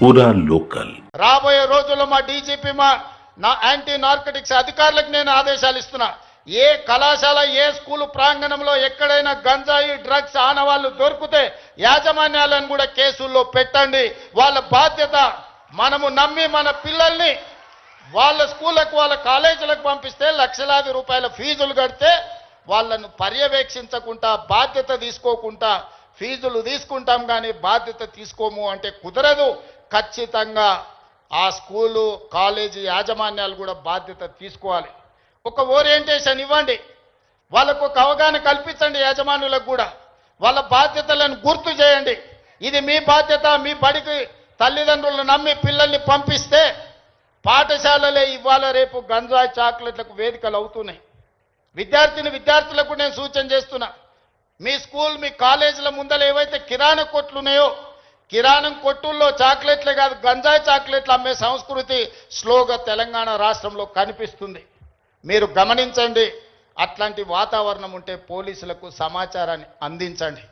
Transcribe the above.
పూరా లోకల్. రాబోయే రోజుల్లో మా డీజీపీ నా యాంటీ నార్కటిక్స్ అధికారులకు నేను ఆదేశాలు ఇస్తున్నా. ఏ కళాశాల ఏ స్కూలు ప్రాంగణంలో ఎక్కడైనా గంజాయి డ్రగ్స్ ఆనవాళ్లు దొరికితే యాజమాన్యాలను కూడా కేసుల్లో పెట్టండి. వాళ్ళ బాధ్యత. మనము నమ్మి మన పిల్లల్ని వాళ్ళ స్కూళ్ళకు వాళ్ళ కాలేజీలకు పంపిస్తే లక్షలాది రూపాయల ఫీజులు కడితే వాళ్ళను పర్యవేక్షించకుండా బాధ్యత తీసుకోకుండా ఫీజులు తీసుకుంటాం కానీ బాధ్యత తీసుకోము అంటే కుదరదు. ఖచ్చితంగా ఆ స్కూలు కాలేజీ యాజమాన్యాలు కూడా బాధ్యత తీసుకోవాలి. ఒక ఓరియంటేషన్ ఇవ్వండి, వాళ్ళకు ఒక అవగాహన కల్పించండి. యాజమాన్యులకు కూడా వాళ్ళ బాధ్యతలను గుర్తు చేయండి. ఇది మీ బాధ్యత. మీ బడికి తల్లిదండ్రులను నమ్మి పిల్లల్ని పంపిస్తే పాఠశాలలే ఇవాళ రేపు గంజాయి చాక్లెట్లకు వేదికలు అవుతున్నాయి. విద్యార్థులకు నేను సూచన చేస్తున్నా, మీ స్కూల్ మీ కాలేజీల ముందర ఏవైతే కిరాణా కొట్లు ఉన్నాయో కిరాణం కొట్టుల్లో చాక్లెట్లే కాదు గంజాయి చాక్లెట్లు అమ్మే సంస్కృతి స్లోగా తెలంగాణ రాష్ట్రంలో కనిపిస్తుంది. మీరు గమనించండి. అట్లాంటి వాతావరణం ఉంటే పోలీసులకు సమాచారాన్ని అందించండి.